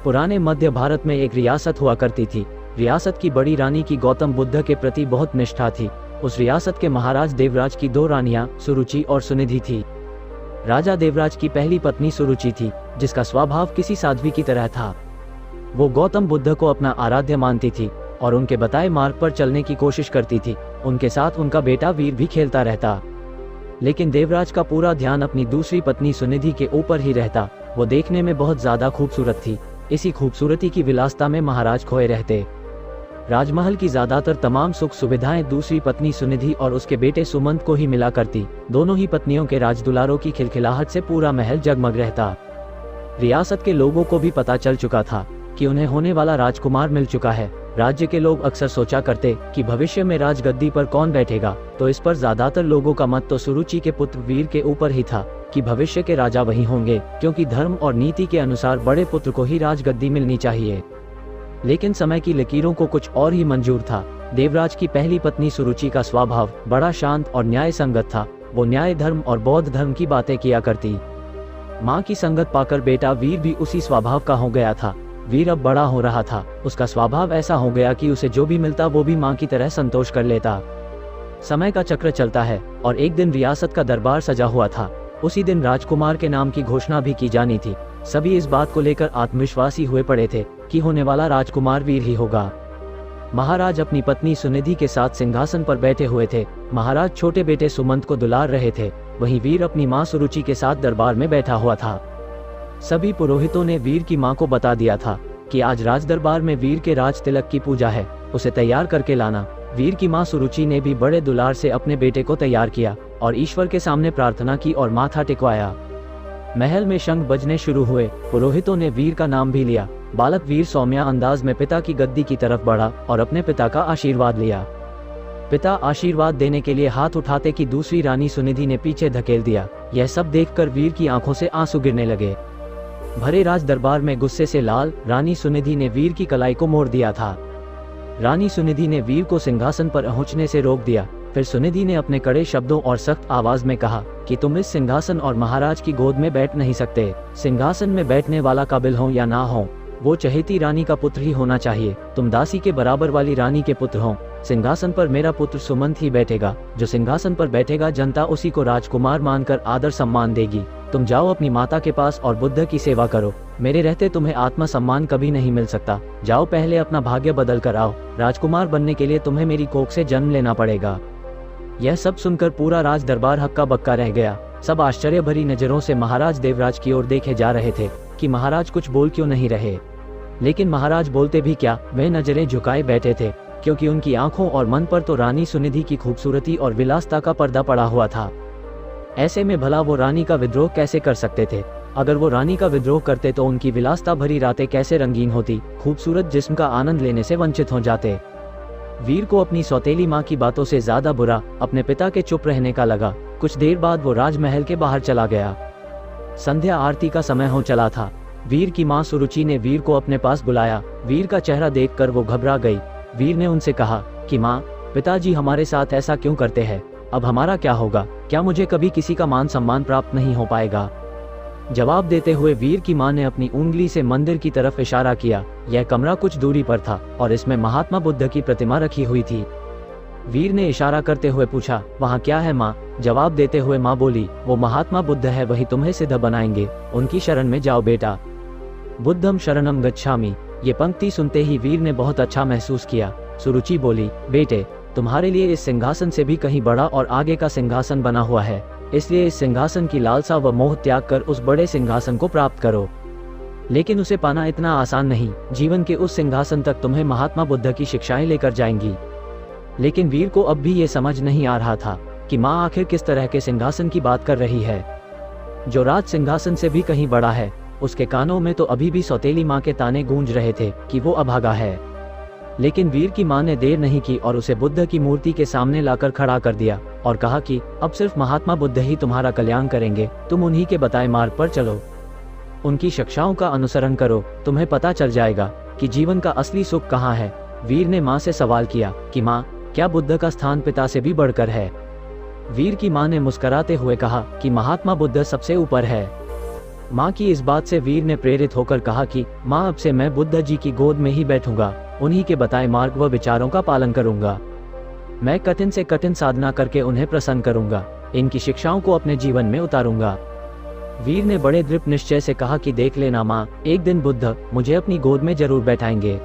पुराने मध्य भारत में एक रियासत हुआ करती थी। रियासत की बड़ी रानी की गौतम बुद्ध के प्रति बहुत निष्ठा थी। उस रियासत के महाराज देवराज की 2 रानियां सुरुचि और सुनिधि थी। राजा देवराज की पहली पत्नी सुरुचि थी, जिसका स्वभाव किसी साध्वी की तरह था। वो गौतम बुद्ध को अपना आराध्य मानती थी और उनके बताए मार्ग पर चलने की कोशिश करती थी। उनके साथ उनका बेटा वीर भी खेलता रहता, लेकिन देवराज का पूरा ध्यान अपनी दूसरी पत्नी सुनिधि के ऊपर ही रहता। वो देखने में बहुत ज्यादा खूबसूरत थी। इसी खूबसूरती की विलासता में महाराज खोए रहते। राजमहल की ज्यादातर तमाम सुख सुविधाएं दूसरी पत्नी सुनिधि और उसके बेटे सुमंत को ही मिला करती। दोनों ही पत्नियों के राजदुलारों की खिलखिलाहट से पूरा महल जगमग रहता। रियासत के लोगों को भी पता चल चुका था कि उन्हें होने वाला राजकुमार मिल चुका है। राज्य के लोग अक्सर सोचा करते कि भविष्य में राजगद्दी पर कौन बैठेगा, तो इस पर ज्यादातर लोगों का मत तो सुरुचि के पुत्र वीर के ऊपर ही था कि भविष्य के राजा वही होंगे, क्योंकि धर्म और नीति के अनुसार बड़े पुत्र को ही राजगद्दी मिलनी चाहिए। लेकिन समय की लकीरों को कुछ और ही मंजूर था। देवराज की पहली पत्नी सुरुचि का स्वभाव बड़ा शांत और न्याय संगत था। वो न्याय, धर्म और बौद्ध धर्म की बातें किया करती। माँ की संगत पाकर बेटा वीर भी उसी स्वभाव का हो गया था। वीर अब बड़ा हो रहा था। उसका स्वभाव ऐसा हो गया कि उसे जो भी मिलता वो भी माँ की तरह संतोष कर लेता। समय का चक्र चलता है और एक दिन रियासत का दरबार सजा हुआ था। उसी दिन राजकुमार के नाम की घोषणा भी की जानी थी। सभी इस बात को लेकर आत्मविश्वासी हुए पड़े थे कि होने वाला राजकुमार वीर ही होगा। महाराज अपनी पत्नी सुनिधि के साथ सिंहासन पर बैठे हुए थे। महाराज छोटे बेटे सुमंत को दुलार रहे थे। वहीं वीर अपनी माँ सुरुचि के साथ दरबार में बैठा हुआ था। सभी पुरोहितों ने वीर की मां को बता दिया था कि आज राज दरबार में वीर के राज तिलक की पूजा है, उसे तैयार करके लाना। वीर की मां सुरुचि ने भी बड़े दुलार से अपने बेटे को तैयार किया और ईश्वर के सामने प्रार्थना की और माथा टिकवाया। महल में शंख बजने शुरू हुए। पुरोहितों ने वीर का नाम भी लिया। बालक वीर सौम्या अंदाज में पिता की गद्दी की तरफ बढ़ा और अपने पिता का आशीर्वाद लिया। पिता आशीर्वाद देने के लिए हाथ उठाते कि दूसरी रानी सुनिधि ने पीछे धकेल दिया। यह सब देखकर वीर की आंखों से आंसू गिरने लगे। भरे राज दरबार में गुस्से से लाल रानी सुनिधि ने वीर की कलाई को मोड़ दिया था। रानी सुनिधि ने वीर को सिंहासन पर पहुंचने से रोक दिया। फिर सुनिधि ने अपने कड़े शब्दों और सख्त आवाज में कहा कि तुम इस सिंहासन और महाराज की गोद में बैठ नहीं सकते। सिंहासन में बैठने वाला काबिल हो या ना हो, वो चहेती रानी का पुत्र ही होना चाहिए। तुम दासी के बराबर वाली रानी के पुत्र हो। सिंहासन पर मेरा पुत्र सुमंत ही बैठेगा। जो सिंहासन पर बैठेगा जनता उसी को राजकुमार मानकर आदर सम्मान देगी। तुम जाओ अपनी माता के पास और बुद्ध की सेवा करो। मेरे रहते तुम्हें आत्म सम्मान कभी नहीं मिल सकता। जाओ पहले अपना भाग्य बदल कर आओ। राजकुमार बनने के लिए तुम्हें मेरी कोख से जन्म लेना पड़ेगा। यह सब सुनकर पूरा राज दरबार हक्का बक्का रह गया। सब आश्चर्य भरी नजरों से महाराज देवराज की ओर देखे जा रहे थे कि महाराज कुछ बोल क्यों नहीं रहे। लेकिन महाराज बोलते भी क्या, वे नजरें झुकाए बैठे थे, क्योंकि उनकी आंखों और मन पर तो रानी सुनिधि की खूबसूरती और विलासता का पर्दा पड़ा हुआ था। ऐसे में भला वो रानी का विद्रोह कैसे कर सकते थे। अगर वो रानी का विद्रोह करते तो उनकी विलासता भरी रातें कैसे रंगीन होती, खूबसूरत जिस्म का आनंद लेने से वंचित हो जाते। वीर को अपनी सौतेली माँ की बातों से ज्यादा बुरा अपने पिता के चुप रहने का लगा। कुछ देर बाद वो राजमहल के बाहर चला गया। संध्या आरती का समय हो चला था। वीर की माँ सुरुचि ने वीर को अपने पास बुलाया। वीर का चेहरा देखकर वो घबरा गई। वीर ने उनसे कहा कि माँ, पिताजी हमारे साथ ऐसा क्यों करते हैं? अब हमारा क्या होगा? क्या मुझे कभी किसी का मान सम्मान प्राप्त नहीं हो पाएगा? जवाब देते हुए वीर की मां ने अपनी उंगली से मंदिर की तरफ इशारा किया। यह कमरा कुछ दूरी पर था और इसमें महात्मा बुद्ध की प्रतिमा रखी हुई थी। वीर ने इशारा करते हुए पूछा, वहाँ क्या है माँ? जवाब देते हुए माँ बोली, वो महात्मा बुद्ध है, वही तुम्हें सिद्ध बनाएंगे। उनकी शरण में जाओ बेटा। बुद्धम शरणम गच्छामि। ये पंक्ति सुनते ही वीर ने बहुत अच्छा महसूस किया। सुरुचि बोली, बेटे, तुम्हारे लिए इस सिंहासन से भी कहीं बड़ा और आगे का सिंहासन बना हुआ है, इसलिए इस सिंहासन की लालसा व मोह त्याग कर उस बड़े सिंहासन को प्राप्त करो। लेकिन उसे पाना इतना आसान नहीं। जीवन के उस सिंहासन तक तुम्हें महात्मा बुद्ध की शिक्षाएं लेकर जाएंगी। लेकिन वीर को अब भी ये समझ नहीं आ रहा था कि माँ आखिर किस तरह के सिंहासन की बात कर रही है, जो राज सिंहासन से भी कहीं बड़ा है। उसके कानों में तो अभी भी सौतेली माँ के ताने गूंज रहे थे कि वो अभागा है। लेकिन वीर की माँ ने देर नहीं की और उसे बुद्ध की मूर्ति के सामने लाकर खड़ा कर दिया और कहा कि अब सिर्फ महात्मा बुद्ध ही तुम्हारा कल्याण करेंगे। तुम उन्हीं के बताए मार्ग पर चलो, उनकी शिक्षाओं का अनुसरण करो, तुम्हें पता चल जाएगा कि जीवन का असली सुख कहाँ है। वीर ने माँ से सवाल किया कि माँ, क्या बुद्ध का स्थान पिता से भी बढ़कर है? वीर की माँ ने मुस्कुराते हुए कहा कि महात्मा बुद्ध सबसे ऊपर है। माँ की इस बात से वीर ने प्रेरित होकर कहा कि माँ, अब से मैं बुद्ध जी की गोद में ही बैठूंगा, उन्हीं के बताए मार्ग व विचारों का पालन करूंगा। मैं कठिन से कठिन साधना करके उन्हें प्रसन्न करूंगा, इनकी शिक्षाओं को अपने जीवन में उतारूंगा। वीर ने बड़े दृढ़ निश्चय से कहा कि देख लेना माँ, एक दिन बुद्ध मुझे अपनी गोद में जरूर बैठाएंगे।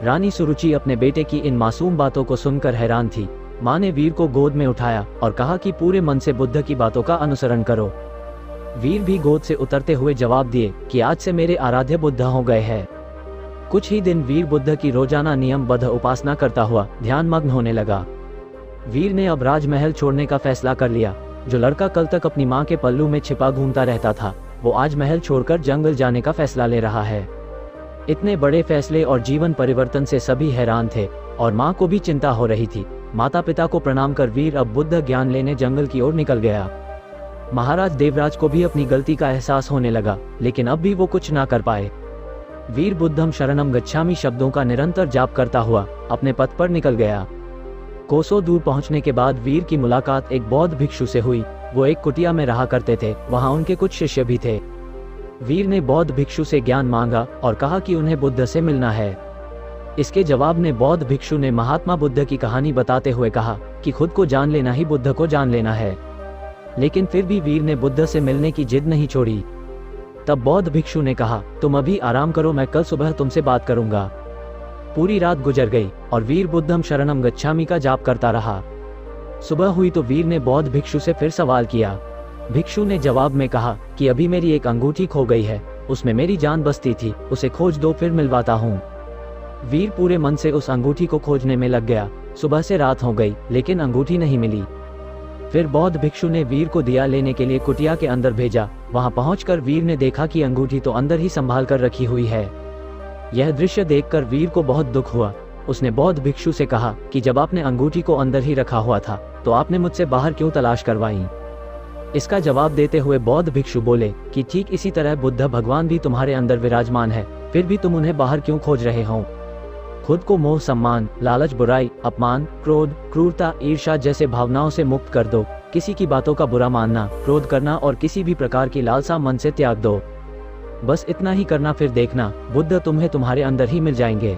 रानी सुरुचि अपने बेटे की इन मासूम बातों को सुनकर हैरान थी। माँ ने वीर को गोद में उठाया और कहा कि पूरे मन से बुद्ध की बातों का अनुसरण करो। वीर भी गोद से उतरते हुए जवाब दिए कि आज से मेरे आराध्य बुद्ध हो गए हैं। कुछ ही दिन वीर बुद्ध की रोजाना नियमबद्ध उपासना करता हुआ ध्यान मग्न होने लगा। वीर ने अब राजमहल छोड़ने का फैसला कर लिया। जो लड़का कल तक अपनी माँ के पल्लू में छिपा घूमता रहता था, वो आज महल छोड़कर जंगल जाने का फैसला ले रहा है। इतने बड़े फैसले और जीवन परिवर्तन से सभी हैरान थे और माँ को भी चिंता हो रही थी। माता पिता को प्रणाम कर वीर अब बुद्ध ज्ञान लेने जंगल की ओर निकल गया। महाराज देवराज को भी अपनी गलती का एहसास होने लगा, लेकिन अब भी वो कुछ ना कर पाए। वीर बुद्धम शरणम गच्छामि शब्दों का निरंतर जाप करता हुआ अपने पथ पर निकल गया। कोसों दूर पहुंचने के बाद वीर की मुलाकात एक बौद्ध भिक्षु से हुई। वो एक कुटिया में रहा करते थे, वहां उनके कुछ शिष्य भी थे। वीर ने बौद्ध भिक्षु से ज्ञान मांगा और कहा कि उन्हें बुद्ध से मिलना है। इसके जवाब में बौद्ध भिक्षु ने महात्मा बुद्ध की कहानी बताते हुए कहा कि खुद को जान लेना ही बुद्ध को जान लेना है। लेकिन फिर भी वीर ने बुद्ध से मिलने की जिद नहीं छोड़ी। तब बौद्ध भिक्षु ने कहा, तुम अभी आराम करो, मैं कल सुबह तुमसे बात करूंगा। पूरी रात गुजर गई और वीर बुद्धम शरणम गच्छामि का जाप करता रहा। सुबह हुई तो वीर ने बौद्ध भिक्षु से फिर सवाल किया। भिक्षु ने जवाब में कहा कि अभी मेरी एक अंगूठी खो गई है, उसमें मेरी जान बसती थी, उसे खोज दो, फिर मिलवाता हूँ। वीर पूरे मन से उस अंगूठी को खोजने में लग गया। सुबह से रात हो गई, लेकिन अंगूठी नहीं मिली। फिर बौद्ध भिक्षु ने वीर को दिया लेने के लिए कुटिया के अंदर भेजा। वहां पहुंचकर वीर ने देखा कि अंगूठी तो अंदर ही संभाल कर रखी हुई है। यह दृश्य देखकर वीर को बहुत दुख हुआ। उसने बौद्ध भिक्षु से कहा कि जब आपने अंगूठी को अंदर ही रखा हुआ था, तो आपने मुझसे बाहर क्यों तलाश करवाई? इसका जवाब देते हुए बौद्ध भिक्षु बोले कि ठीक इसी तरह बुद्ध भगवान भी तुम्हारे अंदर विराजमान है, फिर भी तुम उन्हें बाहर क्यों खोज रहे हो? खुद को मोह, सम्मान, लालच, बुराई, अपमान, क्रोध, क्रूरता, ईर्ष्या जैसे भावनाओं से मुक्त कर दो। किसी की बातों का बुरा मानना, क्रोध करना और किसी भी प्रकार की लालसा मन से त्याग दो। बस इतना ही करना, फिर देखना बुद्ध तुम्हें तुम्हारे अंदर ही मिल जाएंगे।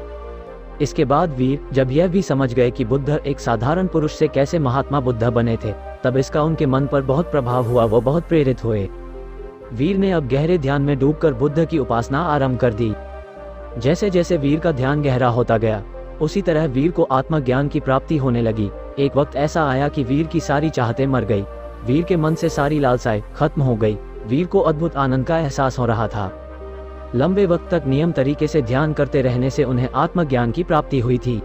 इसके बाद वीर जब यह भी समझ गए कि बुद्ध एक साधारण पुरुष से कैसे महात्मा बुद्ध बने थे, तब इसका उनके मन पर बहुत प्रभाव हुआ। वो बहुत प्रेरित हुए। वीर ने अब गहरे ध्यान में डूबकर बुद्ध की उपासना आरंभ कर दी। जैसे जैसे वीर का ध्यान गहरा होता गया, उसी तरह वीर को आत्मज्ञान की प्राप्ति होने लगी। एक वक्त ऐसा आया कि वीर की सारी चाहतें मर गई। वीर के मन से सारी लालसाएं खत्म हो गई। वीर को अद्भुत आनंद का एहसास हो रहा था। लंबे वक्त तक नियम तरीके से ध्यान करते रहने से उन्हें आत्मज्ञान की प्राप्ति हुई थी।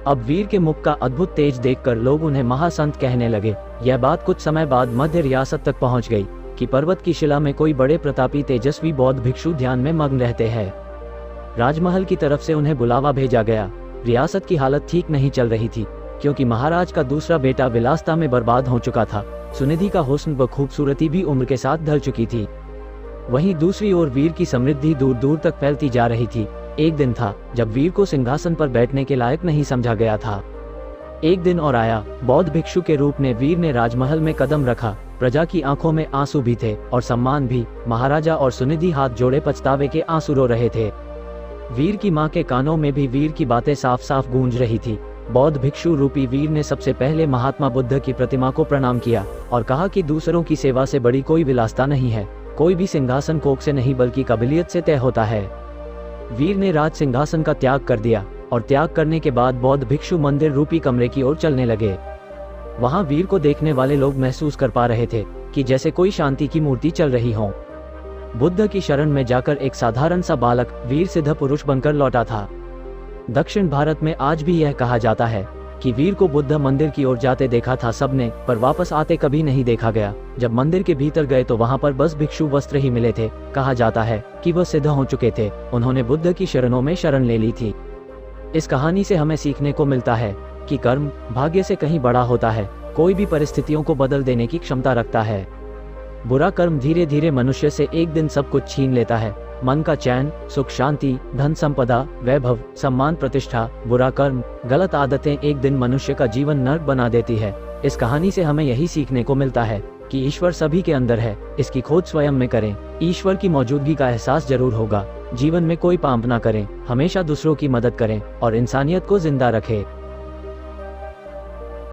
अब वीर के मुख का अद्भुत तेज देखकर लोग उन्हें महासंत कहने लगे। यह बात कुछ समय बाद मध्य रियासत तक पहुंच गई कि पर्वत की शिला में कोई बड़े प्रतापी तेजस्वी बौद्ध भिक्षु ध्यान में मग्न रहते हैं। राजमहल की तरफ से उन्हें बुलावा भेजा गया। रियासत की हालत ठीक नहीं चल रही थी, क्योंकि महाराज का दूसरा बेटा विलासिता में बर्बाद हो चुका था। सुनिधि का हुस्न व खूबसूरती भी उम्र के साथ ढल चुकी थी। वहीं दूसरी ओर वीर की समृद्धि दूर दूर तक फैलती जा रही थी। एक दिन था जब वीर को सिंहासन पर बैठने के लायक नहीं समझा गया था। एक दिन और आया, बौद्ध भिक्षु के रूप में वीर ने राजमहल में कदम रखा। प्रजा की आंखों में आंसू भी थे और सम्मान भी। महाराजा और सुनिधि हाथ जोड़े पछतावे के आंसू रो रहे थे। वीर की मां के कानों में भी वीर की बातें साफ साफ गूंज रही थी। बौद्ध भिक्षु रूपी वीर ने सबसे पहले महात्मा बुद्ध की प्रतिमा को प्रणाम किया और कहा कि दूसरों की सेवा से बड़ी कोई विलासिता नहीं है। कोई भी सिंहासन कोख से नहीं बल्कि काबिलियत से तय होता है। वीर ने राज सिंहासन का त्याग कर दिया और त्याग करने के बाद बौद्ध भिक्षु मंदिर रूपी कमरे की ओर चलने लगे। वहां वीर को देखने वाले लोग महसूस कर पा रहे थे कि जैसे कोई शांति की मूर्ति चल रही हो। बुद्ध की शरण में जाकर एक साधारण सा बालक वीर सिद्ध पुरुष बनकर लौटा था। दक्षिण भारत में आज भी यह कहा जाता है कि वीर को बुद्ध मंदिर की ओर जाते देखा था सबने, पर वापस आते कभी नहीं देखा गया। जब मंदिर के भीतर गए तो वहां पर बस भिक्षु वस्त्र ही मिले थे। कहा जाता है कि वह सिद्ध हो चुके थे, उन्होंने बुद्ध की शरणों में शरण ले ली थी। इस कहानी से हमें सीखने को मिलता है कि कर्म भाग्य से कहीं बड़ा होता है। कोई भी परिस्थितियों को बदल देने की क्षमता रखता है। बुरा कर्म धीरे धीरे मनुष्य से एक दिन सब कुछ छीन लेता है। मन का चैन, सुख, शांति, धन संपदा, वैभव, सम्मान, प्रतिष्ठा। बुरा कर्म, गलत आदतें एक दिन मनुष्य का जीवन नर्क बना देती है। इस कहानी से हमें यही सीखने को मिलता है कि ईश्वर सभी के अंदर है, इसकी खोज स्वयं में करें। ईश्वर की मौजूदगी का एहसास जरूर होगा। जीवन में कोई पाप ना करें, हमेशा दूसरों की मदद करें और इंसानियत को जिंदा रखें।